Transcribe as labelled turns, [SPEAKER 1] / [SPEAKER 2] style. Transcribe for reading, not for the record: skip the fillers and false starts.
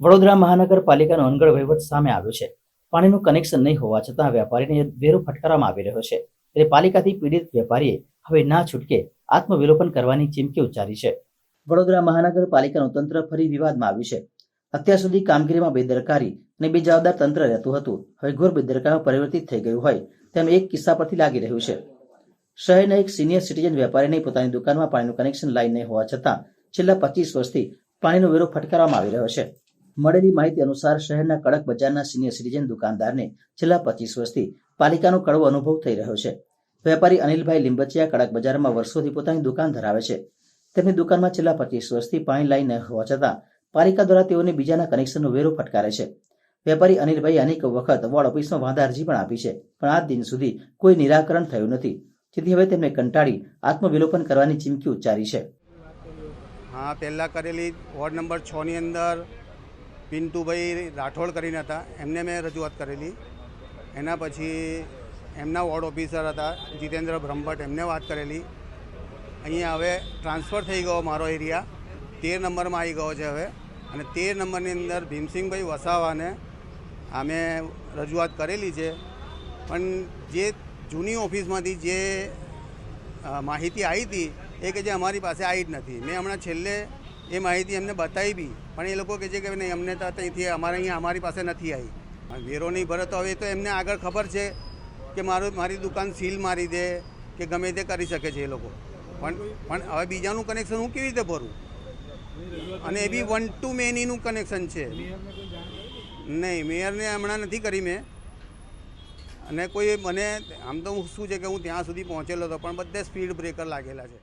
[SPEAKER 1] વડોદરા મહાનગરપાલિકાનો અનગઢ વહીવટ સામે આવ્યો છે. પાણીનું કનેક્શન નહીં હોવા છતાં વેપારીને વેરો ફટકારવામાં આવી રહ્યો છે. એટલે પાલિકાથી પીડિત વેપારીએ હવે ના છૂટકે આત્મવિલોપન કરવાની ચીમકી ઉચ્ચારી છે. વડોદરા મહાનગરપાલિકાનું તંત્ર ફરી વિવાદમાં આવ્યું છે. અત્યાર સુધી કામગીરીમાં બેદરકારી અને બેજવાબદાર તંત્ર રહેતું હતું. હવે ઘોર બેદરકારીમાં પરિવર્તિત થઈ ગયું હોય તેમ એક કિસ્સા પરથી લાગી રહ્યું છે. શહેરના એક સિનિયર સિટીઝન વેપારીને પોતાની દુકાનમાં પાણીનું કનેક્શન લાઈન નહીં હોવા છતાં છેલ્લા 25 વર્ષથી પાણીનો વેરો ફટકારવામાં આવી રહ્યો છે. મળેલી માહિતી અનુસાર શહેરના કડક બજારના સિનિયર સિટીઝન દુકાનદારને છેલ્લા 25 વર્ષથી પાલિકાનો કડવો અનુભવ થઈ રહ્યો છે. વેપારી અનિલભાઈ લીંબચિયા કડક બજારમાં વર્ષોથી પોતાની દુકાન ધરાવે છે. તેમની દુકાનમાં છેલ્લા 25 વર્ષથી પાણી લાઈન ન હોવા છતાં પાલિકા દ્વારા તેઓને બીજાના કનેક્શનનો વેરો ફટકારે છે. વેપારી અનિલભાઈ અનેક વખત વોર્ડ ઓફિસમાં વાંધા અરજી પણ આપી છે, પણ આજ દિન સુધી કોઈ નિરાકરણ થયું નથી. જેથી હવે તેમને કંટાળી આત્મવિલોપન કરવાની ચીમકી ઉચ્ચારી છે.
[SPEAKER 2] હા, પહેલાં કરેલી વોર્ડ નંબર 6 ની અંદર પિન્ટુભાઈ રાઠોડ કરીને હતા, એમને મેં રજૂઆત કરેલી. એના પછી એમના વોર્ડ ઓફિસર હતા જીતેન્દ્ર બ્રહ્મભટ્ટ, એમને વાત કરેલી. અહીંયા હવે ટ્રાન્સફર થઈ ગયો મારો એરિયા, 13 નંબરમાં આવી ગયો છે હવે. અને 13 નંબરની અંદર ભીમસિંહભાઈ વસાવાને અમે રજૂઆત કરેલી છે. પણ જે જૂની ઓફિસમાંથી જે માહિતી આવી હતી એ કે જે અમારી પાસે આવી જ નથી. મેં હમણાં છેલ્લે એ માહિતી એમને બતાવી બી, પણ એ લોકો કહે છે કે નહીં, અમને તો ત્યાંથી અમારી પાસે નથી આવી. વેરો નહીં ભરે તો હવે તો એમને આગળ ખબર છે કે મારી દુકાન સીલ મારી દે કે ગમે તે કરી શકે છે એ લોકો. પણ હવે બીજાનું કનેક્શન હું કેવી રીતે ભરું? અને એ બી 1 to manyનું કનેક્શન છે. નહીં, મેયરને હમણાં નથી કરી મેં. અને કોઈ મને આમ તો શું છે કે હું ત્યાં સુધી પહોંચેલો હતો, પણ બધે સ્પીડ બ્રેકર લાગેલા છે.